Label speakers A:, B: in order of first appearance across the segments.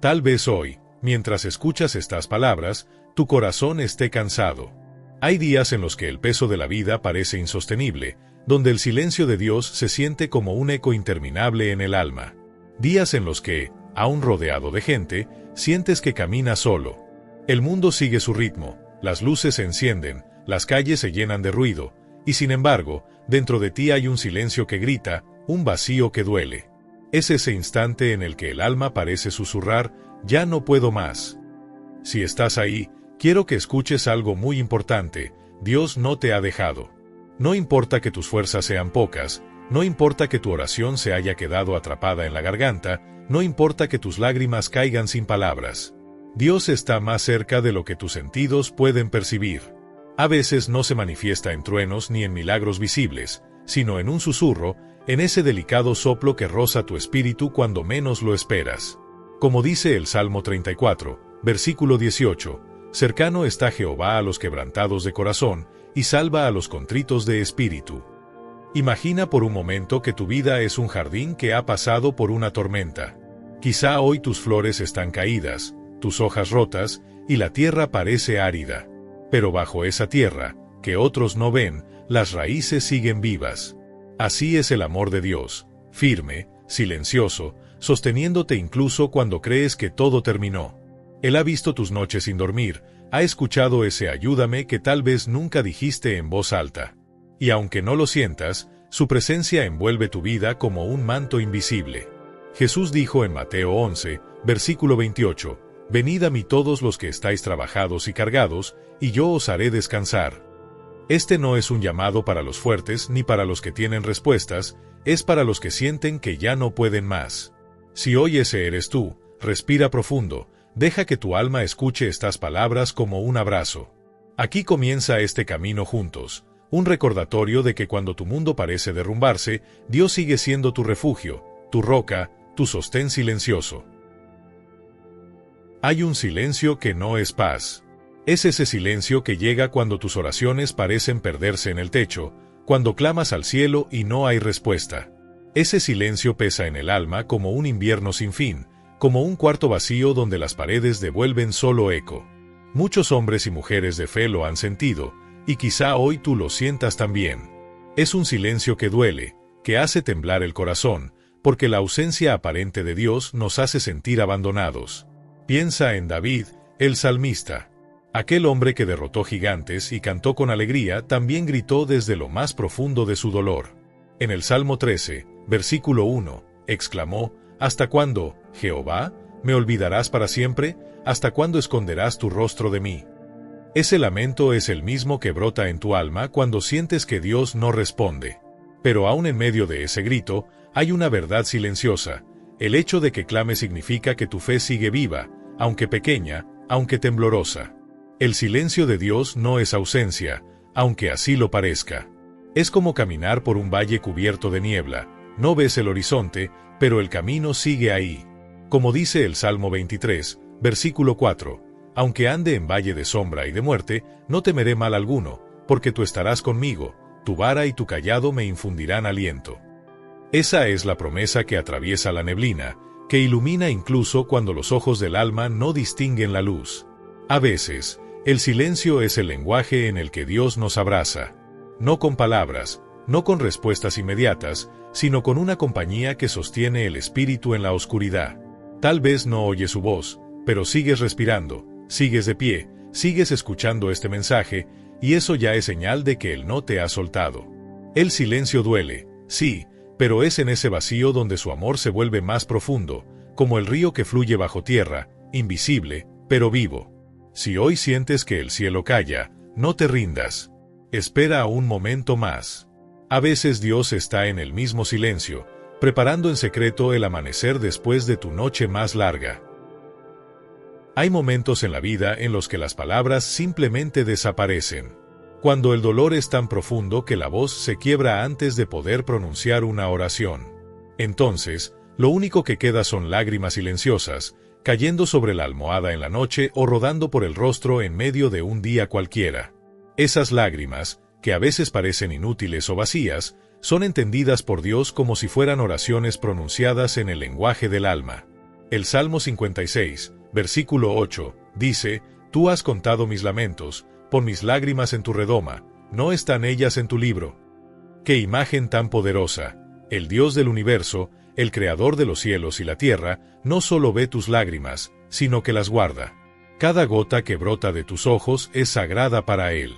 A: Tal vez hoy, mientras escuchas estas palabras, tu corazón esté cansado. Hay días en los que el peso de la vida parece insostenible, donde el silencio de Dios se siente como un eco interminable en el alma. Días en los que, aún rodeado de gente, sientes que caminas solo. El mundo sigue su ritmo, las luces se encienden, las calles se llenan de ruido, y sin embargo, dentro de ti hay un silencio que grita, un vacío que duele. Es ese instante en el que el alma parece susurrar, ya no puedo más. Si estás ahí, quiero que escuches algo muy importante, Dios no te ha dejado. No importa que tus fuerzas sean pocas, no importa que tu oración se haya quedado atrapada en la garganta, no importa que tus lágrimas caigan sin palabras. Dios está más cerca de lo que tus sentidos pueden percibir. A veces no se manifiesta en truenos ni en milagros visibles, sino en un susurro, en ese delicado soplo que roza tu espíritu cuando menos lo esperas. Como dice el Salmo 34, versículo 18, cercano está Jehová a los quebrantados de corazón, y salva a los contritos de espíritu. Imagina por un momento que tu vida es un jardín que ha pasado por una tormenta. Quizá hoy tus flores están caídas, tus hojas rotas, y la tierra parece árida. Pero bajo esa tierra, que otros no ven, las raíces siguen vivas. Así es el amor de Dios, firme, silencioso, sosteniéndote incluso cuando crees que todo terminó. Él ha visto tus noches sin dormir, ha escuchado ese ayúdame que tal vez nunca dijiste en voz alta. Y aunque no lo sientas, su presencia envuelve tu vida como un manto invisible. Jesús dijo en Mateo 11, versículo 28, «Venid a mí todos los que estáis trabajados y cargados, y yo os haré descansar». Este no es un llamado para los fuertes ni para los que tienen respuestas, es para los que sienten que ya no pueden más. Si hoy ese eres tú, respira profundo, deja que tu alma escuche estas palabras como un abrazo. Aquí comienza este camino juntos, un recordatorio de que cuando tu mundo parece derrumbarse, Dios sigue siendo tu refugio, tu roca, tu sostén silencioso. Hay un silencio que no es paz. Es ese silencio que llega cuando tus oraciones parecen perderse en el techo, cuando clamas al cielo y no hay respuesta. Ese silencio pesa en el alma como un invierno sin fin, como un cuarto vacío donde las paredes devuelven solo eco. Muchos hombres y mujeres de fe lo han sentido, y quizá hoy tú lo sientas también. Es un silencio que duele, que hace temblar el corazón, porque la ausencia aparente de Dios nos hace sentir abandonados. Piensa en David, el salmista. Aquel hombre que derrotó gigantes y cantó con alegría también gritó desde lo más profundo de su dolor. En el Salmo 13, versículo 1, exclamó, «¿Hasta cuándo, Jehová, me olvidarás para siempre? ¿Hasta cuándo esconderás tu rostro de mí?» Ese lamento es el mismo que brota en tu alma cuando sientes que Dios no responde. Pero aún en medio de ese grito, hay una verdad silenciosa. El hecho de que clame significa que tu fe sigue viva, aunque pequeña, aunque temblorosa. El silencio de Dios no es ausencia, aunque así lo parezca. Es como caminar por un valle cubierto de niebla. No ves el horizonte, pero el camino sigue ahí. Como dice el Salmo 23, versículo 4, «Aunque ande en valle de sombra y de muerte, no temeré mal alguno, porque tú estarás conmigo, tu vara y tu cayado me infundirán aliento». Esa es la promesa que atraviesa la neblina, que ilumina incluso cuando los ojos del alma no distinguen la luz. A veces, el silencio es el lenguaje en el que Dios nos abraza. No con palabras, no con respuestas inmediatas, sino con una compañía que sostiene el espíritu en la oscuridad. Tal vez no oyes su voz, pero sigues respirando, sigues de pie, sigues escuchando este mensaje, y eso ya es señal de que Él no te ha soltado. El silencio duele, sí, pero es en ese vacío donde su amor se vuelve más profundo, como el río que fluye bajo tierra, invisible, pero vivo. Si hoy sientes que el cielo calla, no te rindas. Espera un momento más. A veces Dios está en el mismo silencio, preparando en secreto el amanecer después de tu noche más larga. Hay momentos en la vida en los que las palabras simplemente desaparecen. Cuando el dolor es tan profundo que la voz se quiebra antes de poder pronunciar una oración. Entonces, lo único que queda son lágrimas silenciosas, cayendo sobre la almohada en la noche o rodando por el rostro en medio de un día cualquiera. Esas lágrimas, que a veces parecen inútiles o vacías, son entendidas por Dios como si fueran oraciones pronunciadas en el lenguaje del alma. El Salmo 56, versículo 8, dice: Tú has contado mis lamentos, pon mis lágrimas en tu redoma, ¿no están ellas en tu libro? ¡Qué imagen tan poderosa! El Dios del universo, el Creador de los cielos y la tierra, no solo ve tus lágrimas, sino que las guarda. Cada gota que brota de tus ojos es sagrada para Él.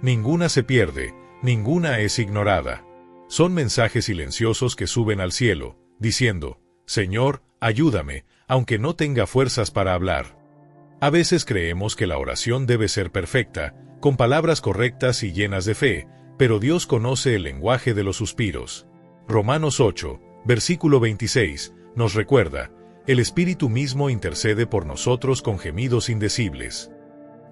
A: Ninguna se pierde, ninguna es ignorada. Son mensajes silenciosos que suben al cielo, diciendo: Señor, ayúdame, aunque no tenga fuerzas para hablar. A veces creemos que la oración debe ser perfecta, con palabras correctas y llenas de fe, pero Dios conoce el lenguaje de los suspiros. Romanos 8, versículo 26, nos recuerda: el Espíritu mismo intercede por nosotros con gemidos indecibles.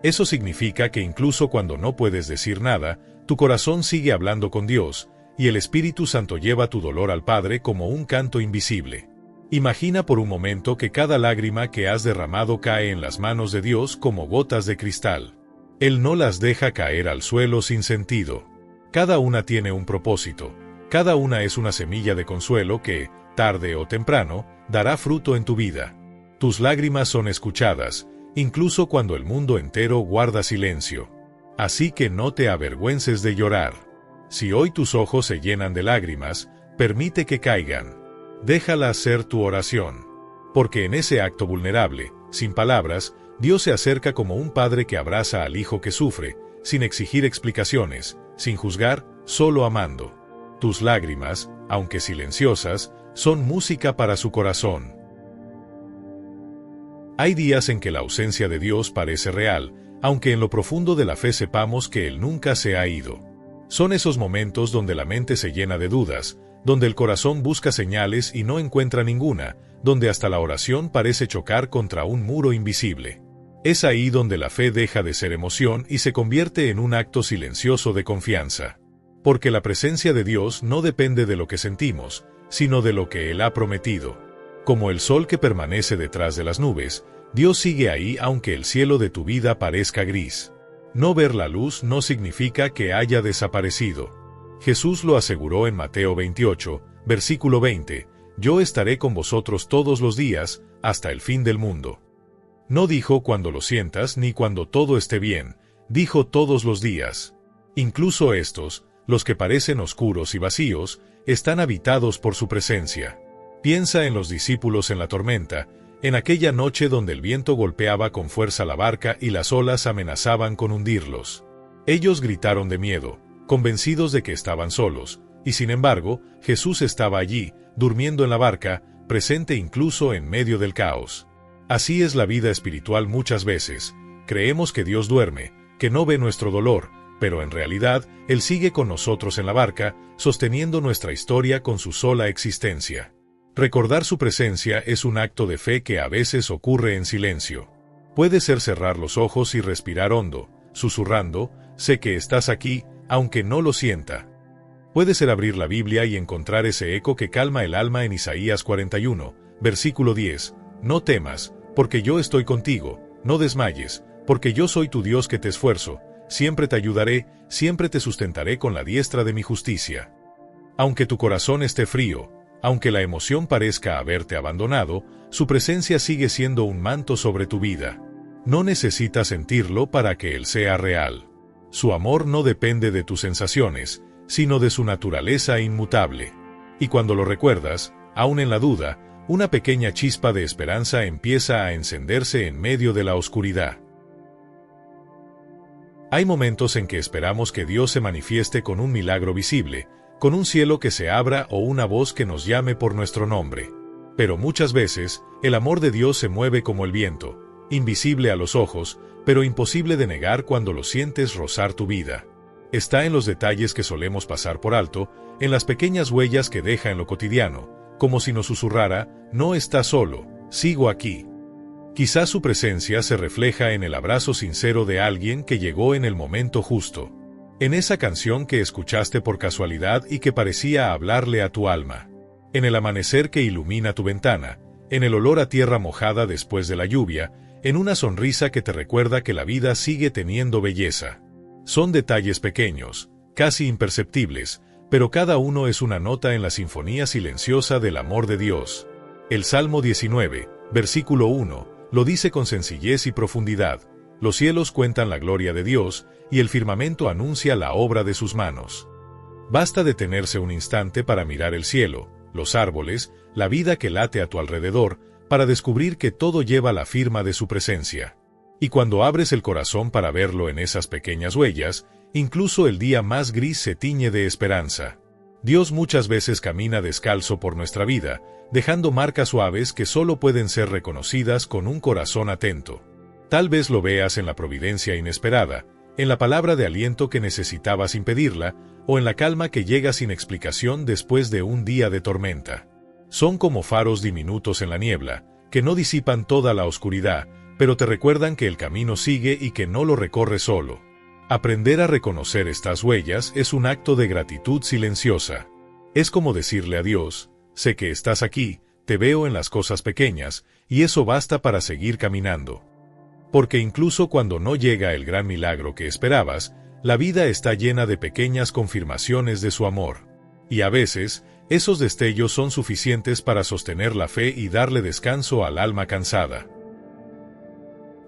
A: Eso significa que incluso cuando no puedes decir nada, tu corazón sigue hablando con Dios, y el Espíritu Santo lleva tu dolor al Padre como un canto invisible. Imagina por un momento que cada lágrima que has derramado cae en las manos de Dios como gotas de cristal. Él no las deja caer al suelo sin sentido. Cada una tiene un propósito. Cada una es una semilla de consuelo que, tarde o temprano, dará fruto en tu vida. Tus lágrimas son escuchadas, incluso cuando el mundo entero guarda silencio. Así que no te avergüences de llorar. Si hoy tus ojos se llenan de lágrimas, permite que caigan. Déjala ser tu oración. Porque en ese acto vulnerable, sin palabras, Dios se acerca como un padre que abraza al hijo que sufre, sin exigir explicaciones, sin juzgar, solo amando. Tus lágrimas, aunque silenciosas, son música para su corazón. Hay días en que la ausencia de Dios parece real, aunque en lo profundo de la fe sepamos que Él nunca se ha ido. Son esos momentos donde la mente se llena de dudas, donde el corazón busca señales y no encuentra ninguna, donde hasta la oración parece chocar contra un muro invisible. Es ahí donde la fe deja de ser emoción y se convierte en un acto silencioso de confianza. Porque la presencia de Dios no depende de lo que sentimos, sino de lo que Él ha prometido. Como el sol que permanece detrás de las nubes, Dios sigue ahí aunque el cielo de tu vida parezca gris. No ver la luz no significa que haya desaparecido. Jesús lo aseguró en Mateo 28, versículo 20, Yo estaré con vosotros todos los días, hasta el fin del mundo. No dijo cuando lo sientas ni cuando todo esté bien, dijo todos los días. Incluso estos, los que parecen oscuros y vacíos, están habitados por su presencia. Piensa en los discípulos en la tormenta, en aquella noche donde el viento golpeaba con fuerza la barca y las olas amenazaban con hundirlos. Ellos gritaron de miedo, convencidos de que estaban solos, y sin embargo, Jesús estaba allí, durmiendo en la barca, presente incluso en medio del caos. Así es la vida espiritual muchas veces. Creemos que Dios duerme, que no ve nuestro dolor, pero en realidad, Él sigue con nosotros en la barca, sosteniendo nuestra historia con su sola existencia. Recordar su presencia es un acto de fe que a veces ocurre en silencio. Puede ser cerrar los ojos y respirar hondo, susurrando: sé que estás aquí, aunque no lo sienta. Puede ser abrir la Biblia y encontrar ese eco que calma el alma en Isaías 41, versículo 10. No temas, porque yo estoy contigo, no desmayes, porque yo soy tu Dios que te esfuerzo, siempre te ayudaré, siempre te sustentaré con la diestra de mi justicia. Aunque tu corazón esté frío, aunque la emoción parezca haberte abandonado, su presencia sigue siendo un manto sobre tu vida. No necesitas sentirlo para que Él sea real. Su amor no depende de tus sensaciones, sino de su naturaleza inmutable. Y cuando lo recuerdas, aun en la duda, una pequeña chispa de esperanza empieza a encenderse en medio de la oscuridad. Hay momentos en que esperamos que Dios se manifieste con un milagro visible, con un cielo que se abra o una voz que nos llame por nuestro nombre. Pero muchas veces, el amor de Dios se mueve como el viento, invisible a los ojos, pero imposible de negar cuando lo sientes rozar tu vida. Está en los detalles que solemos pasar por alto, en las pequeñas huellas que deja en lo cotidiano, como si nos susurrara: no estás solo, sigo aquí. Quizás su presencia se refleja en el abrazo sincero de alguien que llegó en el momento justo. En esa canción que escuchaste por casualidad y que parecía hablarle a tu alma. En el amanecer que ilumina tu ventana, en el olor a tierra mojada después de la lluvia, en una sonrisa que te recuerda que la vida sigue teniendo belleza. Son detalles pequeños, casi imperceptibles, pero cada uno es una nota en la sinfonía silenciosa del amor de Dios. El Salmo 19, Versículo 1, lo dice con sencillez y profundidad. Los cielos cuentan la gloria de Dios, y el firmamento anuncia la obra de sus manos. Basta detenerse un instante para mirar el cielo, los árboles, la vida que late a tu alrededor, para descubrir que todo lleva la firma de su presencia. Y cuando abres el corazón para verlo en esas pequeñas huellas, incluso el día más gris se tiñe de esperanza. Dios muchas veces camina descalzo por nuestra vida, dejando marcas suaves que solo pueden ser reconocidas con un corazón atento. Tal vez lo veas en la providencia inesperada, en la palabra de aliento que necesitabas sin pedirla, o en la calma que llega sin explicación después de un día de tormenta. Son como faros diminutos en la niebla, que no disipan toda la oscuridad, pero te recuerdan que el camino sigue y que no lo recorres solo. Aprender a reconocer estas huellas es un acto de gratitud silenciosa. Es como decirle a Dios, sé que estás aquí, te veo en las cosas pequeñas, y eso basta para seguir caminando. Porque incluso cuando no llega el gran milagro que esperabas, la vida está llena de pequeñas confirmaciones de su amor. Y a veces, esos destellos son suficientes para sostener la fe y darle descanso al alma cansada.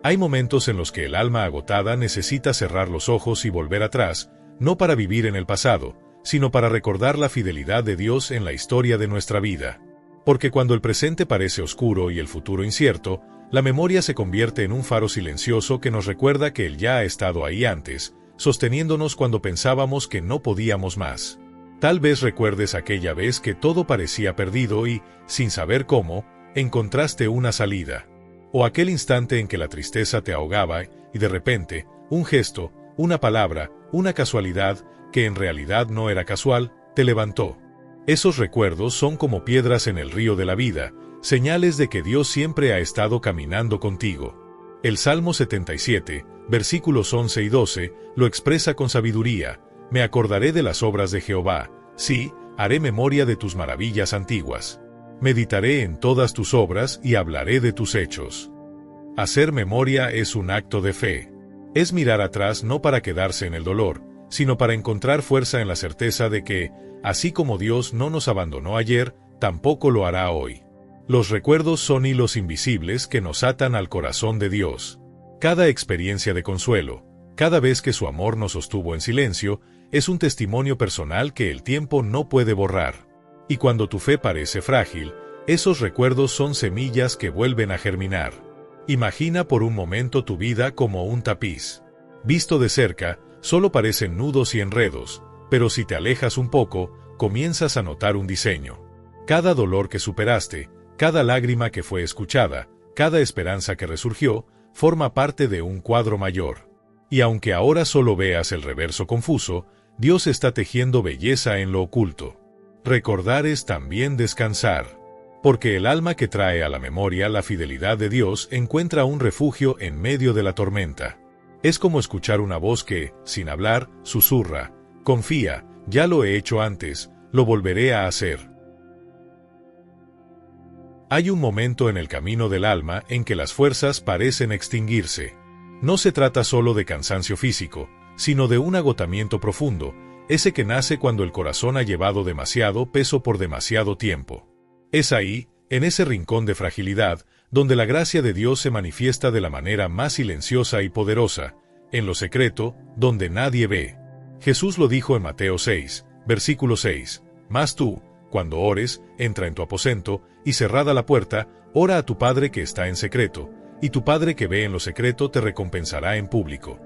A: Hay momentos en los que el alma agotada necesita cerrar los ojos y volver atrás, no para vivir en el pasado, sino para recordar la fidelidad de Dios en la historia de nuestra vida. Porque cuando el presente parece oscuro y el futuro incierto, la memoria se convierte en un faro silencioso que nos recuerda que Él ya ha estado ahí antes, sosteniéndonos cuando pensábamos que no podíamos más. Tal vez recuerdes aquella vez que todo parecía perdido y, sin saber cómo, encontraste una salida. O aquel instante en que la tristeza te ahogaba y de repente, un gesto, una palabra, una casualidad, que en realidad no era casual, te levantó. Esos recuerdos son como piedras en el río de la vida, señales de que Dios siempre ha estado caminando contigo. El Salmo 77, versículos 11 y 12, lo expresa con sabiduría. Me acordaré de las obras de Jehová, sí, haré memoria de tus maravillas antiguas. Meditaré en todas tus obras y hablaré de tus hechos. Hacer memoria es un acto de fe. Es mirar atrás no para quedarse en el dolor, sino para encontrar fuerza en la certeza de que, así como Dios no nos abandonó ayer, tampoco lo hará hoy. Los recuerdos son hilos invisibles que nos atan al corazón de Dios. Cada experiencia de consuelo, cada vez que su amor nos sostuvo en silencio, es un testimonio personal que el tiempo no puede borrar. Y cuando tu fe parece frágil, esos recuerdos son semillas que vuelven a germinar. Imagina por un momento tu vida como un tapiz. Visto de cerca, solo parecen nudos y enredos, pero si te alejas un poco, comienzas a notar un diseño. Cada dolor que superaste, cada lágrima que fue escuchada, cada esperanza que resurgió, forma parte de un cuadro mayor. Y aunque ahora solo veas el reverso confuso, Dios está tejiendo belleza en lo oculto. Recordar es también descansar. Porque el alma que trae a la memoria la fidelidad de Dios encuentra un refugio en medio de la tormenta. Es como escuchar una voz que, sin hablar, susurra, confía, ya lo he hecho antes, lo volveré a hacer. Hay un momento en el camino del alma en que las fuerzas parecen extinguirse. No se trata solo de cansancio físico, sino de un agotamiento profundo, ese que nace cuando el corazón ha llevado demasiado peso por demasiado tiempo. Es ahí, en ese rincón de fragilidad, donde la gracia de Dios se manifiesta de la manera más silenciosa y poderosa, en lo secreto, donde nadie ve. Jesús lo dijo en Mateo 6, versículo 6, Mas tú, cuando ores, entra en tu aposento, y cerrada la puerta, ora a tu Padre que está en secreto, y tu Padre que ve en lo secreto te recompensará en público.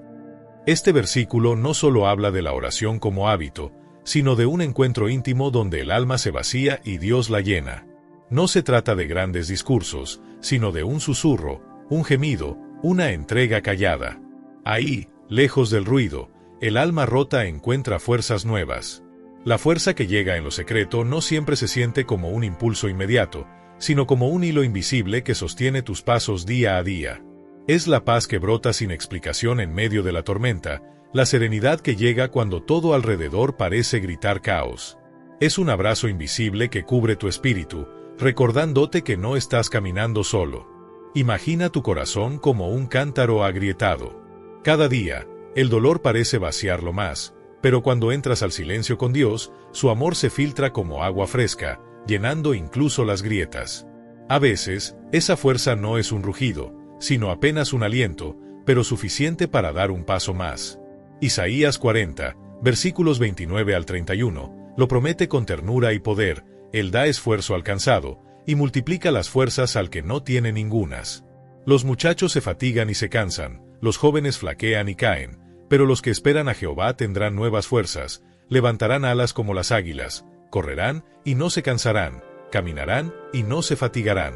A: Este versículo no solo habla de la oración como hábito, sino de un encuentro íntimo donde el alma se vacía y Dios la llena. No se trata de grandes discursos, sino de un susurro, un gemido, una entrega callada. Ahí, lejos del ruido, el alma rota encuentra fuerzas nuevas. La fuerza que llega en lo secreto no siempre se siente como un impulso inmediato, sino como un hilo invisible que sostiene tus pasos día a día. Es la paz que brota sin explicación en medio de la tormenta, la serenidad que llega cuando todo alrededor parece gritar caos. Es un abrazo invisible que cubre tu espíritu, recordándote que no estás caminando solo. Imagina tu corazón como un cántaro agrietado. Cada día, el dolor parece vaciarlo más, pero cuando entras al silencio con Dios, su amor se filtra como agua fresca, llenando incluso las grietas. A veces, esa fuerza no es un rugido, sino apenas un aliento, pero suficiente para dar un paso más. Isaías 40, versículos 29 al 31, lo promete con ternura y poder. Él da esfuerzo al cansado, y multiplica las fuerzas al que no tiene ningunas. Los muchachos se fatigan y se cansan, los jóvenes flaquean y caen, pero los que esperan a Jehová tendrán nuevas fuerzas, levantarán alas como las águilas, correrán y no se cansarán, caminarán y no se fatigarán.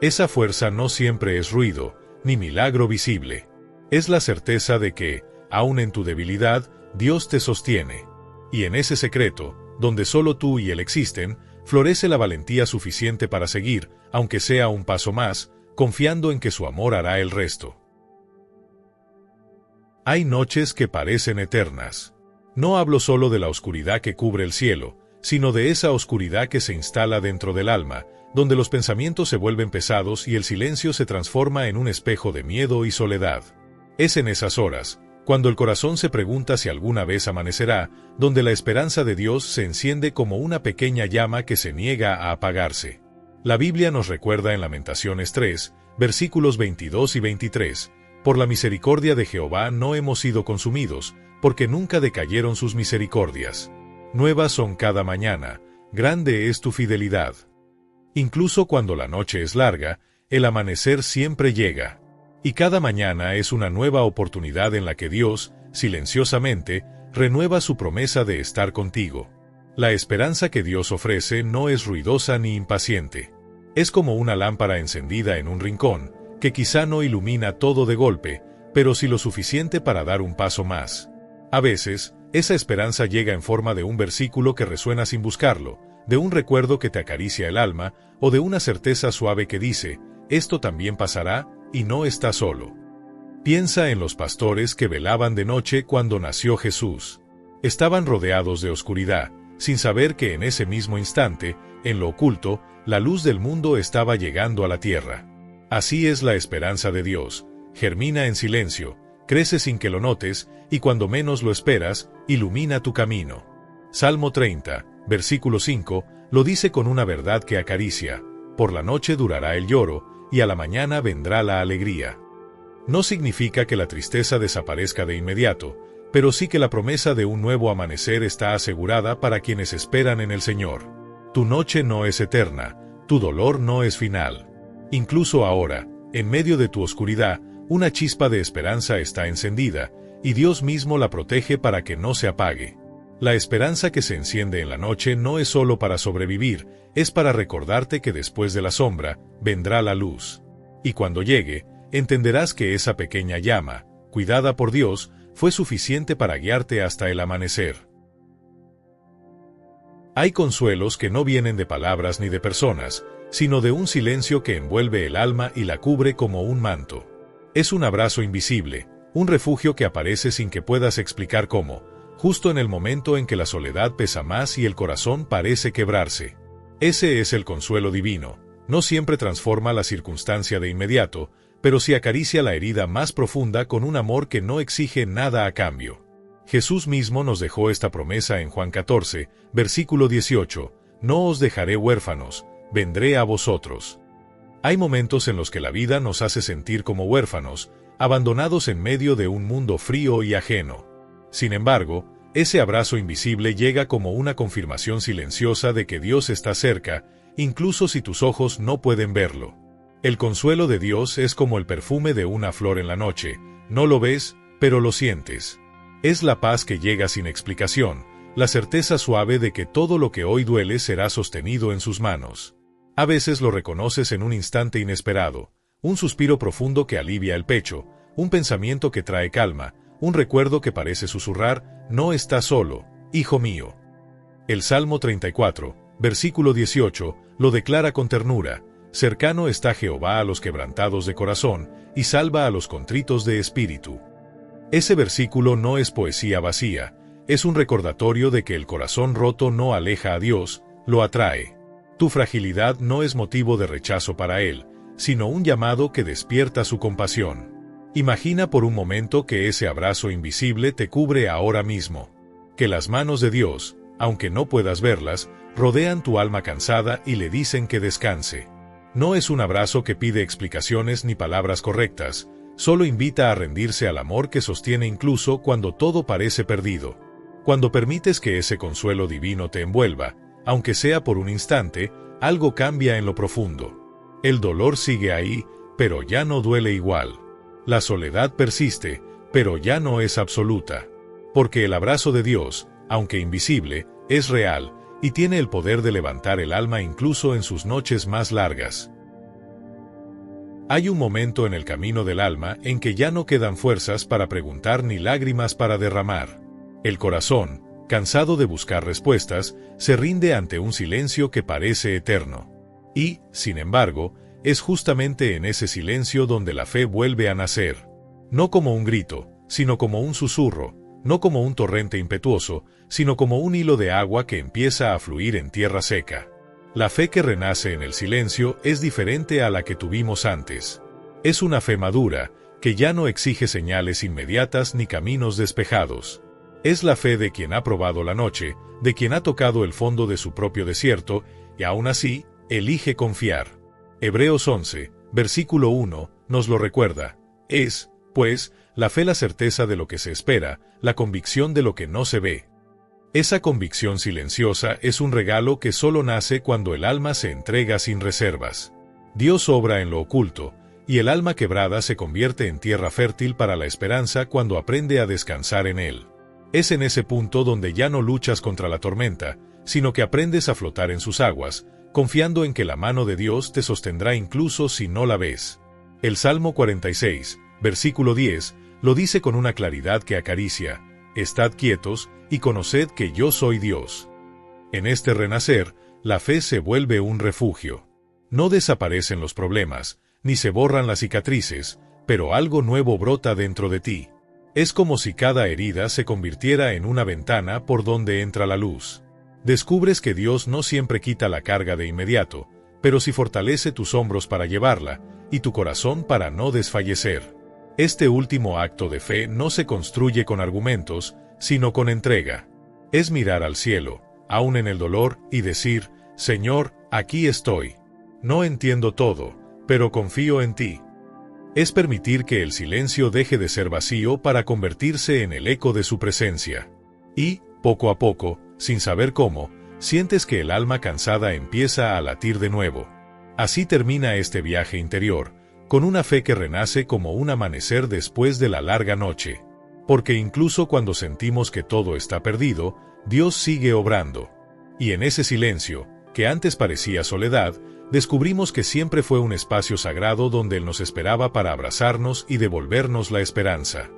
A: Esa fuerza no siempre es ruido, ni milagro visible. Es la certeza de que, aun en tu debilidad, Dios te sostiene. Y en ese secreto, donde solo tú y Él existen, florece la valentía suficiente para seguir, aunque sea un paso más, confiando en que su amor hará el resto. Hay noches que parecen eternas. No hablo solo de la oscuridad que cubre el cielo, sino de esa oscuridad que se instala dentro del alma, donde los pensamientos se vuelven pesados y el silencio se transforma en un espejo de miedo y soledad. Es en esas horas, cuando el corazón se pregunta si alguna vez amanecerá, donde la esperanza de Dios se enciende como una pequeña llama que se niega a apagarse. La Biblia nos recuerda en Lamentaciones 3, versículos 22 y 23, «Por la misericordia de Jehová no hemos sido consumidos, porque nunca decayeron sus misericordias. Nuevas son cada mañana, grande es tu fidelidad». Incluso cuando la noche es larga, el amanecer siempre llega. Y cada mañana es una nueva oportunidad en la que Dios, silenciosamente, renueva su promesa de estar contigo. La esperanza que Dios ofrece no es ruidosa ni impaciente. Es como una lámpara encendida en un rincón, que quizá no ilumina todo de golpe, pero sí lo suficiente para dar un paso más. A veces, esa esperanza llega en forma de un versículo que resuena sin buscarlo, de un recuerdo que te acaricia el alma, o de una certeza suave que dice, «Esto también pasará, y no estás solo». Piensa en los pastores que velaban de noche cuando nació Jesús. Estaban rodeados de oscuridad, sin saber que en ese mismo instante, en lo oculto, la luz del mundo estaba llegando a la tierra. Así es la esperanza de Dios, germina en silencio, crece sin que lo notes, y cuando menos lo esperas, ilumina tu camino. Salmo 30, versículo 5, lo dice con una verdad que acaricia, «Por la noche durará el lloro, y a la mañana vendrá la alegría». No significa que la tristeza desaparezca de inmediato, pero sí que la promesa de un nuevo amanecer está asegurada para quienes esperan en el Señor. Tu noche no es eterna, tu dolor no es final. Incluso ahora, en medio de tu oscuridad, una chispa de esperanza está encendida, y Dios mismo la protege para que no se apague. La esperanza que se enciende en la noche no es solo para sobrevivir, es para recordarte que después de la sombra, vendrá la luz. Y cuando llegue, entenderás que esa pequeña llama, cuidada por Dios, fue suficiente para guiarte hasta el amanecer. Hay consuelos que no vienen de palabras ni de personas, sino de un silencio que envuelve el alma y la cubre como un manto. Es un abrazo invisible, un refugio que aparece sin que puedas explicar cómo, justo en el momento en que la soledad pesa más y el corazón parece quebrarse. Ese es el consuelo divino. No siempre transforma la circunstancia de inmediato, pero sí acaricia la herida más profunda con un amor que no exige nada a cambio. Jesús mismo nos dejó esta promesa en Juan 14, versículo 18, «No os dejaré huérfanos, vendré a vosotros». Hay momentos en los que la vida nos hace sentir como huérfanos, abandonados en medio de un mundo frío y ajeno. Sin embargo, ese abrazo invisible llega como una confirmación silenciosa de que Dios está cerca, incluso si tus ojos no pueden verlo. El consuelo de Dios es como el perfume de una flor en la noche, no lo ves, pero lo sientes. Es la paz que llega sin explicación, la certeza suave de que todo lo que hoy duele será sostenido en sus manos. A veces lo reconoces en un instante inesperado, un suspiro profundo que alivia el pecho, un pensamiento que trae calma, un recuerdo que parece susurrar, «No estás solo, hijo mío». El Salmo 34, versículo 18, lo declara con ternura, «Cercano está Jehová a los quebrantados de corazón, y salva a los contritos de espíritu». Ese versículo no es poesía vacía, es un recordatorio de que el corazón roto no aleja a Dios, lo atrae. Tu fragilidad no es motivo de rechazo para Él, sino un llamado que despierta su compasión. Imagina por un momento que ese abrazo invisible te cubre ahora mismo. Que las manos de Dios, aunque no puedas verlas, rodean tu alma cansada y le dicen que descanse. No es un abrazo que pide explicaciones ni palabras correctas, solo invita a rendirse al amor que sostiene incluso cuando todo parece perdido. Cuando permites que ese consuelo divino te envuelva, aunque sea por un instante, algo cambia en lo profundo. El dolor sigue ahí, pero ya no duele igual. La soledad persiste, pero ya no es absoluta. Porque el abrazo de Dios, aunque invisible, es real, y tiene el poder de levantar el alma incluso en sus noches más largas. Hay un momento en el camino del alma en que ya no quedan fuerzas para preguntar ni lágrimas para derramar. El corazón, cansado de buscar respuestas, se rinde ante un silencio que parece eterno. Y, sin embargo, es justamente en ese silencio donde la fe vuelve a nacer. No como un grito, sino como un susurro, no como un torrente impetuoso, sino como un hilo de agua que empieza a fluir en tierra seca. La fe que renace en el silencio es diferente a la que tuvimos antes. Es una fe madura, que ya no exige señales inmediatas ni caminos despejados. Es la fe de quien ha probado la noche, de quien ha tocado el fondo de su propio desierto, y aún así, elige confiar. Hebreos 11, versículo 1, nos lo recuerda. Es, pues, la fe la certeza de lo que se espera, la convicción de lo que no se ve. Esa convicción silenciosa es un regalo que solo nace cuando el alma se entrega sin reservas. Dios obra en lo oculto, y el alma quebrada se convierte en tierra fértil para la esperanza cuando aprende a descansar en Él. Es en ese punto donde ya no luchas contra la tormenta, sino que aprendes a flotar en sus aguas, confiando en que la mano de Dios te sostendrá incluso si no la ves. El Salmo 46, versículo 10, lo dice con una claridad que acaricia: «Estad quietos, y conoced que yo soy Dios». En este renacer, la fe se vuelve un refugio. No desaparecen los problemas, ni se borran las cicatrices, pero algo nuevo brota dentro de ti. Es como si cada herida se convirtiera en una ventana por donde entra la luz. Descubres que Dios no siempre quita la carga de inmediato, pero sí fortalece tus hombros para llevarla, y tu corazón para no desfallecer. Este último acto de fe no se construye con argumentos, sino con entrega. Es mirar al cielo, aún en el dolor, y decir: «Señor, aquí estoy. No entiendo todo, pero confío en ti». Es permitir que el silencio deje de ser vacío para convertirse en el eco de su presencia. Y, poco a poco, sin saber cómo, sientes que el alma cansada empieza a latir de nuevo. Así termina este viaje interior, con una fe que renace como un amanecer después de la larga noche. Porque incluso cuando sentimos que todo está perdido, Dios sigue obrando. Y en ese silencio, que antes parecía soledad, descubrimos que siempre fue un espacio sagrado donde Él nos esperaba para abrazarnos y devolvernos la esperanza.